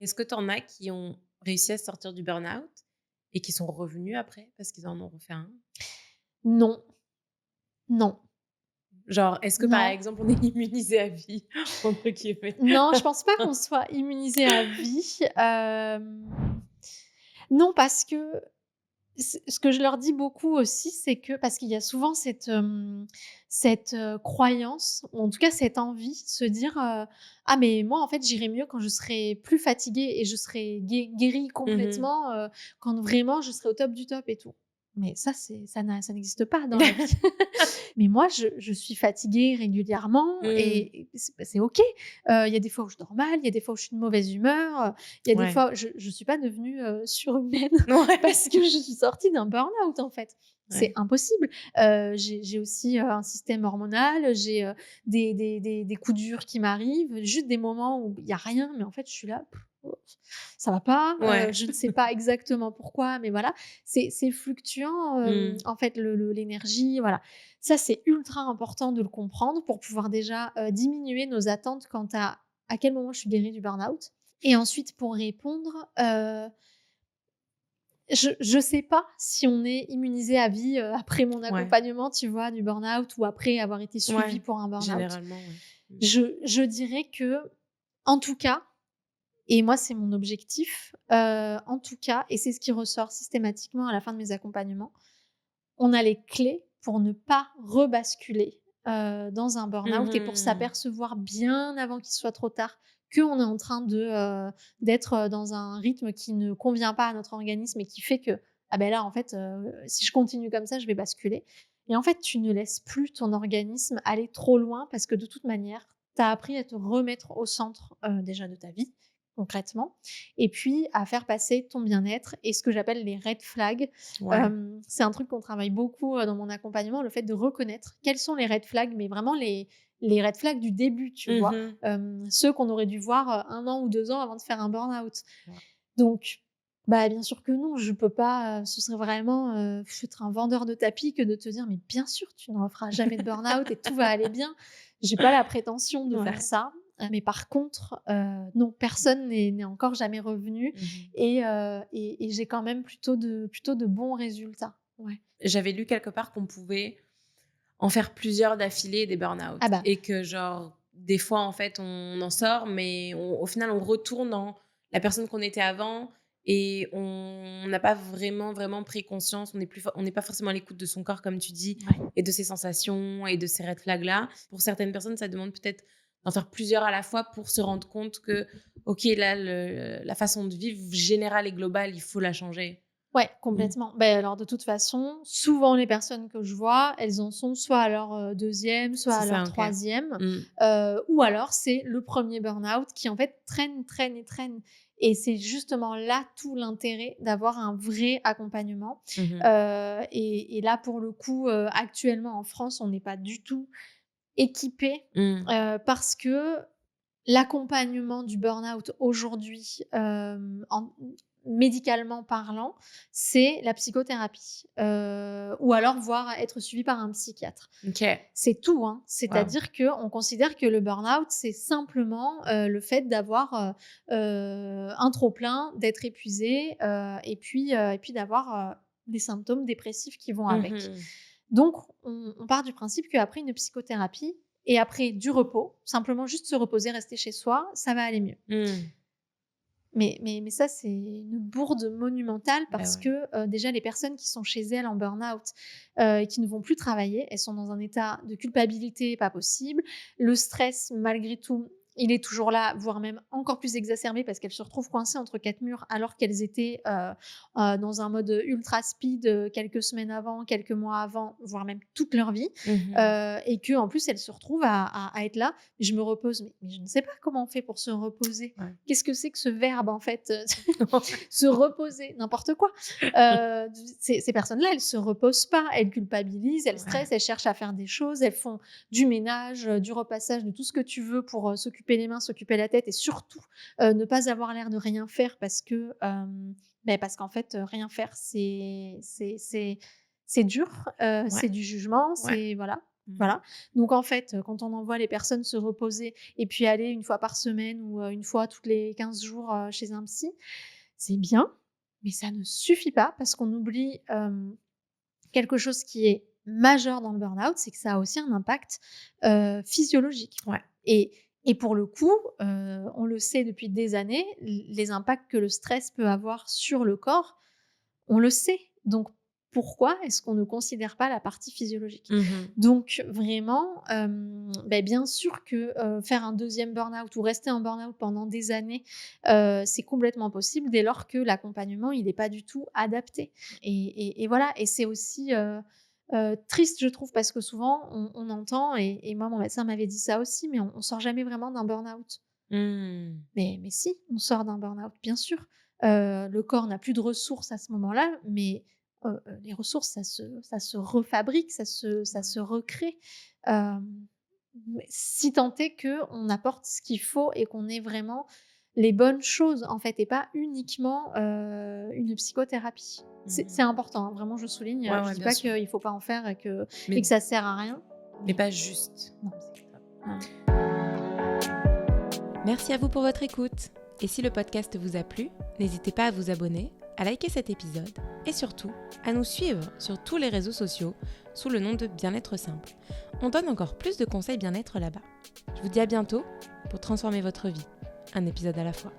Est-ce que tu en as qui ont réussi à sortir du burn-out et qui sont revenus après parce qu'ils en ont refait un? Non, non, Genre, est-ce que, par non, exemple, on est immunisé à vie entre guillemets? non, je pense pas qu'on soit immunisé à vie, non parce que ce que je leur dis beaucoup aussi, c'est que parce qu'il y a souvent cette croyance ou en tout cas cette envie de se dire, «Ah mais moi en fait j'irai mieux quand je serai plus fatiguée et je serai guérie Mmh. complètement, quand vraiment je serai au top du top et tout». Mais ça n'existe pas dans la vie. Mais moi je suis fatiguée régulièrement Mmh. et c'est OK. Il y a des fois où je dors mal, il y a des fois où je suis de mauvaise humeur, il y a des Ouais. fois je suis pas devenue, surhumaine Ouais. parce que je suis sortie d'un burn-out, en fait. C'est Ouais. impossible. J'ai aussi, un système hormonal, j'ai, des coups durs qui m'arrivent, juste des moments où il y a rien, mais en fait, je suis là: «Oh, ça va pas», Ouais. je ne sais pas exactement pourquoi, mais voilà. C'est fluctuant, Mmh. en fait, l'énergie, voilà. Ça, c'est ultra important de le comprendre pour pouvoir déjà, diminuer nos attentes quant à quel moment je suis guérie du burn-out et ensuite pour répondre, je sais pas si on est immunisé à vie, après mon Ouais. accompagnement, tu vois, du burn-out ou après avoir été suivi Ouais. pour un burn-out. Généralement, ouais. Mmh. Je dirais que, en tout cas et moi c'est mon objectif, en tout cas et c'est ce qui ressort systématiquement à la fin de mes accompagnements, on a les clés pour ne pas rebasculer, dans un burn-out et pour Mmh. s'apercevoir bien avant qu'il soit trop tard qu'on est en train d'être, dans un rythme qui ne convient pas à notre organisme et qui fait que: «Ah ben là, en fait, si je continue comme ça, je vais basculer» et en fait, tu ne laisses plus ton organisme aller trop loin parce que de toute manière, tu as appris à te remettre au centre, déjà de ta vie, concrètement et puis à faire passer ton bien-être et ce que j'appelle les red flags. Ouais. C'est un truc qu'on travaille beaucoup, dans mon accompagnement, le fait de reconnaître quels sont les red flags, mais vraiment les red flags du début, tu vois? Mmh. Ceux qu'on aurait dû voir, 1 an ou 2 ans avant de faire un burn-out. Ouais. Donc, bah, bien sûr que non, je peux pas, ce serait vraiment, être un vendeur de tapis que de te dire: «Mais bien sûr, tu ne referas jamais de burn-out et tout va aller bien». J'ai pas la prétention de faire Ouais. ça, mais par contre, non, personne n'est encore jamais revenu Mmh. et j'ai quand même plutôt de bons résultats. Ouais. J'avais lu quelque part qu'on pouvait en faire plusieurs d'affilée des burn-out Ah bah, et que genre, des fois, en fait, on en sort, mais au final, on retourne dans la personne qu'on était avant et on n'a pas vraiment, vraiment pris conscience. On n'est pas forcément à l'écoute de son corps, comme tu dis, ouais. et de ses sensations et de ces red flags-là. Pour certaines personnes, ça demande peut-être d'en faire plusieurs à la fois pour se rendre compte que, OK, là, la façon de vivre générale et globale, il faut la changer. Ouais, Mmh. complètement. Ben alors de toute façon, souvent les personnes que je vois, elles en sont soit à leur, 2e, soit C'est à leur ça, OK. 3e, Mmh. ou alors c'est le premier burn-out qui en fait traîne, traîne et traîne et c'est justement là tout l'intérêt d'avoir un vrai accompagnement, Mmh. et là pour le coup, actuellement en France, on n'est pas du tout équipés, Mmh. parce que l'accompagnement du burn-out aujourd'hui, médicalement parlant, c'est la psychothérapie, ou alors voir être suivi par un psychiatre. OK. C'est tout, hein. Waouh. C'est-à-dire qu'on considère que le burn-out, c'est simplement, le fait d'avoir, un trop plein, d'être épuisé, et puis d'avoir, des symptômes dépressifs qui vont avec. Mmh. Donc on part du principe qu'après une psychothérapie et après du repos, simplement juste se reposer, rester chez soi, ça va aller mieux. Mmh. Mais ça, c'est une bourde monumentale Bah, parce ouais. que, déjà les personnes qui sont chez elles en burn-out, et qui ne vont plus travailler, elles sont dans un état de culpabilité pas possible. Le stress, malgré tout, il est toujours là, voire même encore plus exacerbé parce qu'elles se retrouvent coincées entre 4 murs alors qu'elles étaient, dans un mode, ultra speed, quelques semaines avant, quelques mois avant, voire même toute leur vie, Mmh. et qu'en plus elles se retrouvent à être là: «Je me repose», mais je ne sais pas comment on fait pour se reposer. Ouais. Qu'est-ce que c'est que ce verbe en fait, se reposer, n'importe quoi. Ces personnes-là, elles se reposent pas, elles culpabilisent, elles Ouais. stressent, elles cherchent à faire des choses, elles font du ménage, du repassage, de tout ce que tu veux pour, s'occuper les mains, s'occuper la tête et surtout, ne pas avoir l'air de rien faire parce que, parce qu'en fait, rien faire c'est dur, c'est Ouais. du jugement, Ouais. c'est voilà. Voilà. Donc en fait, quand on envoie les personnes se reposer et puis aller une fois par semaine ou, une fois toutes les 15 jours, chez un psy, c'est bien, mais ça ne suffit pas parce qu'on oublie, quelque chose qui est majeur dans le burn-out, c'est que ça a aussi un impact, physiologique Ouais. et et pour le coup, on le sait depuis des années, les impacts que le stress peut avoir sur le corps, on le sait. Donc pourquoi est-ce qu'on ne considère pas la partie physiologique? Mmh. Donc vraiment, bien sûr que, faire un deuxième burn-out ou rester en burn-out pendant des années, c'est complètement possible dès lors que l'accompagnement, il est pas du tout adapté et voilà et c'est aussi, triste je trouve parce que souvent on entend et moi mon médecin m'avait dit ça aussi, mais on sort jamais vraiment d'un burn-out. Mmh. Mais si, on sort d'un burn-out, bien sûr. Le corps n'a plus de ressources à ce moment-là, mais les ressources, ça se refabrique, ça se recrée. Hem, mais si tant est qu'on apporte ce qu'il faut et qu'on ait vraiment les bonnes choses, en fait, et pas uniquement, une psychothérapie. C'est Mmh. important, hein, vraiment je souligne, Ouais, je ouais, dis bien pas sûr. qu'il faut pas en faire et Mais que ça sert à rien, mais mais pas juste. non, c'est voilà. Merci à vous pour votre écoute. Et si le podcast vous a plu, n'hésitez pas à vous abonner, à liker cet épisode et surtout à nous suivre sur tous les réseaux sociaux sous le nom de Bien-être Simple. On donne encore plus de conseils bien-être là-bas. Je vous dis à bientôt pour transformer votre vie, un épisode à la fois.